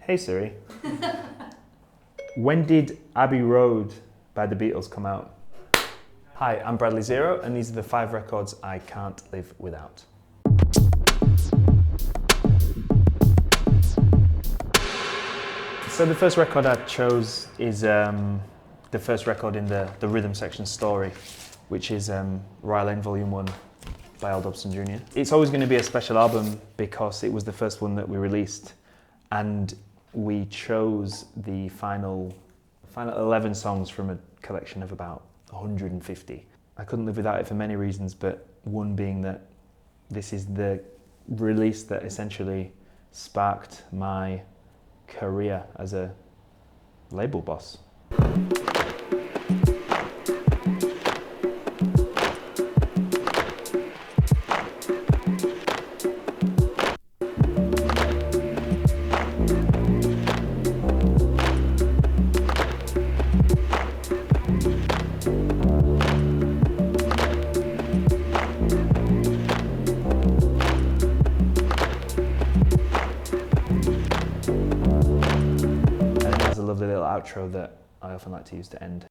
Hey Siri, when did Abbey Road by the Beatles come out? Hi, I'm Bradley Zero, and these are the 5 records I can't live without. So the first record I chose is the first record in the rhythm section Story, which is Rye Lane Volume 1 by Al Dobson Jr. It's always going to be a special album because it was the first one that we released, and we chose the final 11 songs from a collection of about 150. I couldn't live without it for many reasons, but one being that this is the release that essentially sparked my career as a label boss. A lovely little outro that I often like to use to end.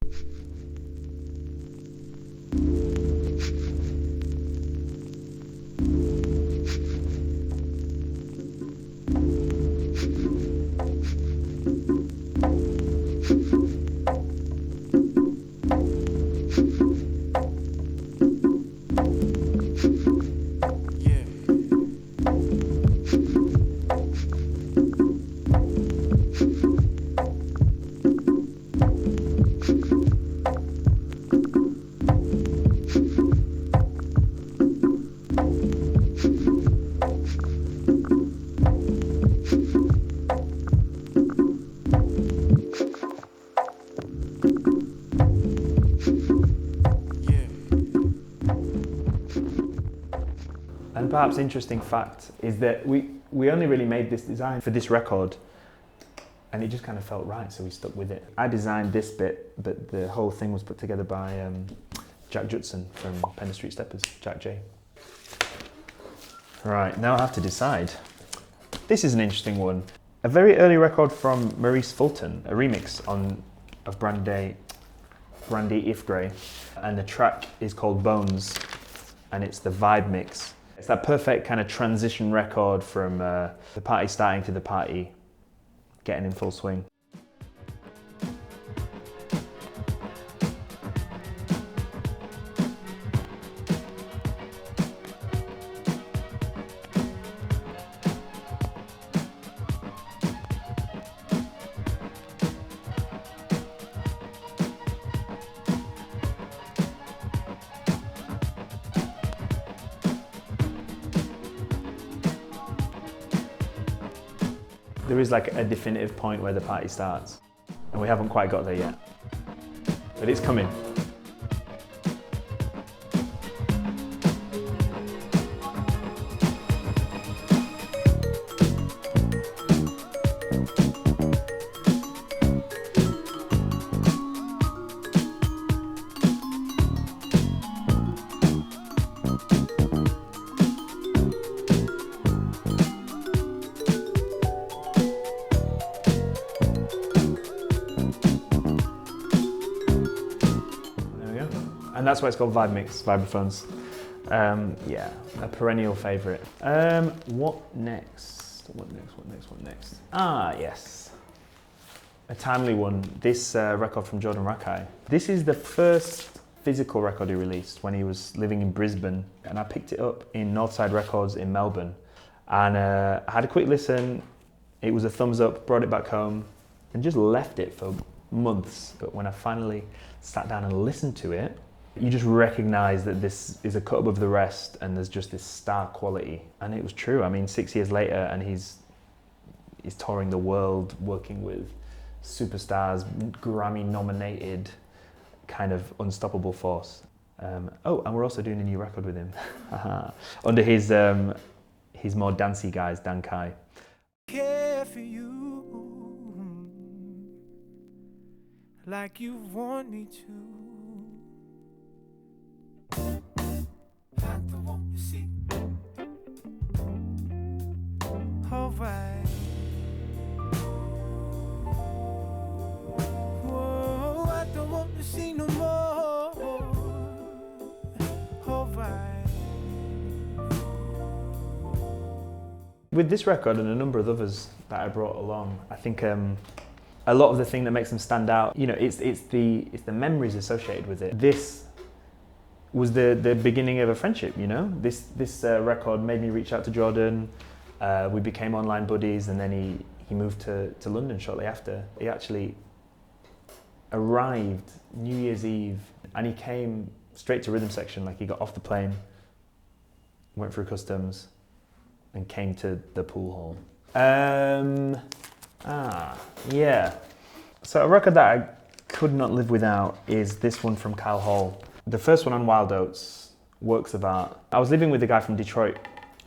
And perhaps interesting fact is that we only really made this design for this record, and it just kind of felt right, so we stuck with it. I designed this bit, but the whole thing was put together by Jack Judson from Penn Street Steppers, Jack J. Right, now I have to decide. This is an interesting one. A very early record from Maurice Fulton, a remix of Brandy If Grey, and the track is called Bones, and it's the vibe mix. It's that perfect kind of transition record from the party starting to the party getting in full swing. There is like a definitive point where the party starts, and we haven't quite got there yet, but it's coming. And that's why it's called Vibe Mix, Vibraphones. Yeah, a perennial favourite. What next? What next? Ah, yes. A timely one. This record from Jordan Rakei. This is the first physical record he released when he was living in Brisbane. And I picked it up in Northside Records in Melbourne. And I had a quick listen. It was a thumbs up, brought it back home, and just left it for months. But when I finally sat down and listened to it, you just recognise that this is a cut above the rest, and there's just this star quality. And it was true. I mean, 6 years later, and he's touring the world, working with superstars, Grammy-nominated, kind of unstoppable force. Oh, and we're also doing a new record with him under his more dancey guys, Dan Kai. Care for you like you want me to. Like the one you see. Alright. With this record and a number of others that I brought along, I think a lot of the thing that makes them stand out, you know, it's the memories associated with it. This was the beginning of a friendship, you know. This record made me reach out to Jordan. We became online buddies, and then he moved to London shortly after. He actually arrived New Year's Eve, and he came straight to rhythm section. Like, he got off the plane, went through customs, and came to the pool hall. Yeah. So a record that I could not live without is this one from Kyle Hall. The first one on Wild Oats, Works of Art. I was living with a guy from Detroit,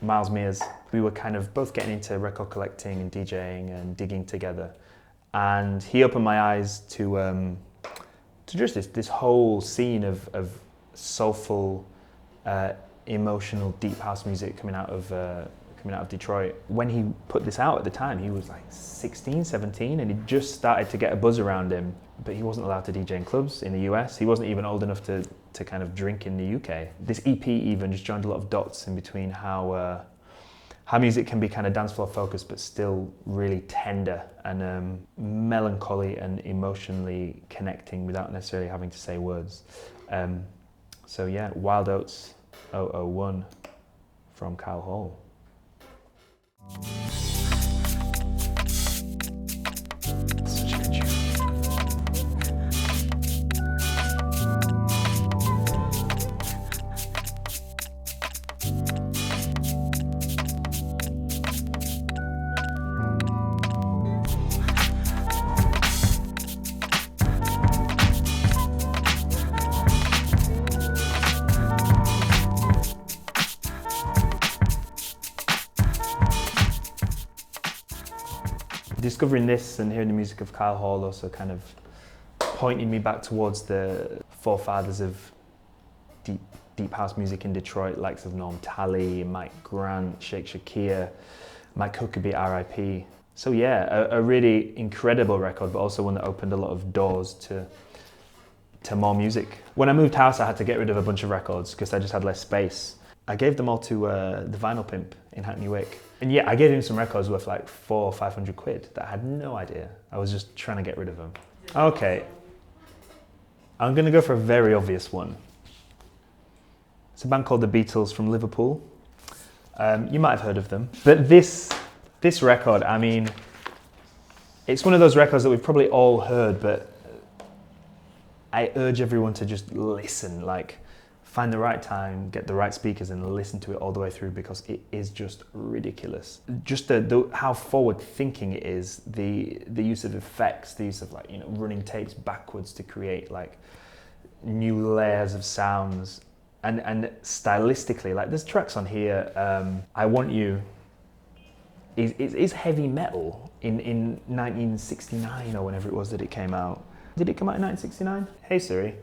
Miles Mears. We were kind of both getting into record collecting and DJing and digging together. And he opened my eyes to just this whole scene of soulful, emotional, deep house music coming out of Detroit. When he put this out at the time, he was like 16, 17, and he just started to get a buzz around him, but he wasn't allowed to DJ in clubs in the US. He wasn't even old enough to kind of drink in the UK. This EP even just joined a lot of dots in between how music can be kind of dance floor focused, but still really tender and melancholy and emotionally connecting without necessarily having to say words. So yeah, Wild Oats 001 from Kyle Hall. Such a good tune. Discovering this and hearing the music of Kyle Hall also kind of pointed me back towards the forefathers of deep house music in Detroit, likes of Norm Talley, Mike Grant, Shake Shakir, Mike Huckabee, R.I.P. So yeah, a really incredible record, but also one that opened a lot of doors to more music. When I moved house, I had to get rid of a bunch of records because I just had less space. I gave them all to the Vinyl Pimp in Hackney Wick. And yeah, I gave him some records worth like 400 or 500 quid that I had no idea. I was just trying to get rid of them. Okay, I'm gonna go for a very obvious one. It's a band called the Beatles from Liverpool. You might have heard of them. But this record, I mean, it's one of those records that we've probably all heard, but I urge everyone to just listen, like, find the right time, get the right speakers and listen to it all the way through, because it is just ridiculous. Just how forward thinking it is, the use of effects, the use of, like, you know, running tapes backwards to create like new layers of sounds, and stylistically, like, there's tracks on here, I Want You is heavy metal in 1969 or whenever it was that it came out. Did it come out in 1969? Hey Siri.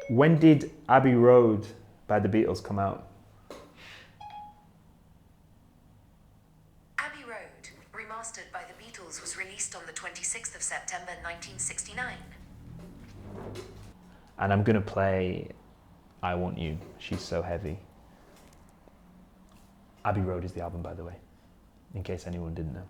When did Abbey Road by the Beatles come out? Abbey Road, remastered by the Beatles, was released on the 26th of September 1969. And I'm gonna play I Want You, She's So Heavy. Abbey Road is the album, by the way, in case anyone didn't know.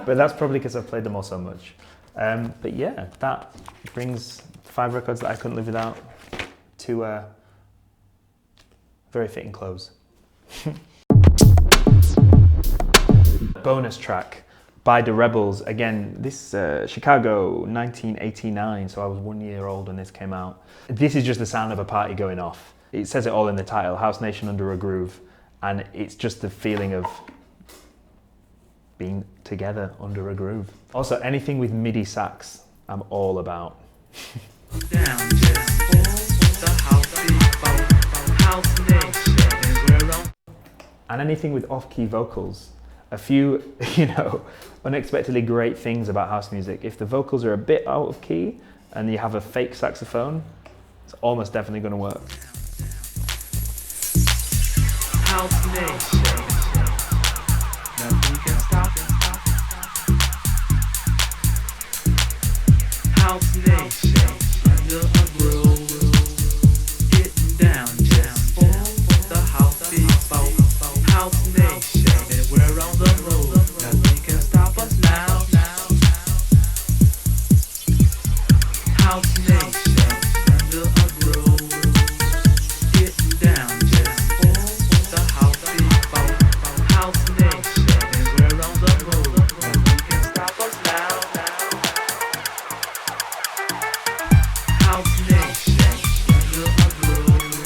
But that's probably because I've played them all so much. But yeah, that brings 5 records that I couldn't live without to a very fitting close. Bonus track by the Rebels. Again, this Chicago 1989, so I was 1 year old when this came out. This is just the sound of a party going off. It says it all in the title, House Nation Under a Groove, and it's just the feeling of being together under a groove. Also, anything with MIDI sax, I'm all about. And anything with off-key vocals. A few, unexpectedly great things about house music. If the vocals are a bit out of key and you have a fake saxophone, it's almost definitely going to work. House Nation. Nothing can stop it. House Nation. Under a groove. Getting down just for the house people. House Nation. And we're on the move. Nothing can stop us now. House Nation. Under a groove. Getting down just for the house people. House Nation. And we're on the move. Nothing can stop us now. House Nation. Under a groove.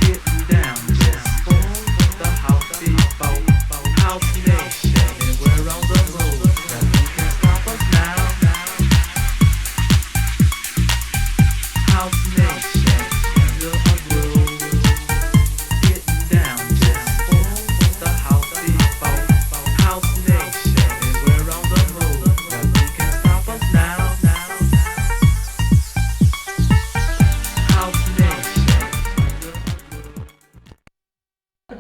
Getting down just for the house people. House Nation. And we're on the move. Nothing can stop us now. House Nation. Under a groove. Getting down just for the house people. House Nation. And we're on the move. Nothing can stop us now. House Nation.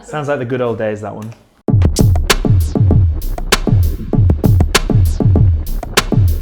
Sounds like the good old days, that one.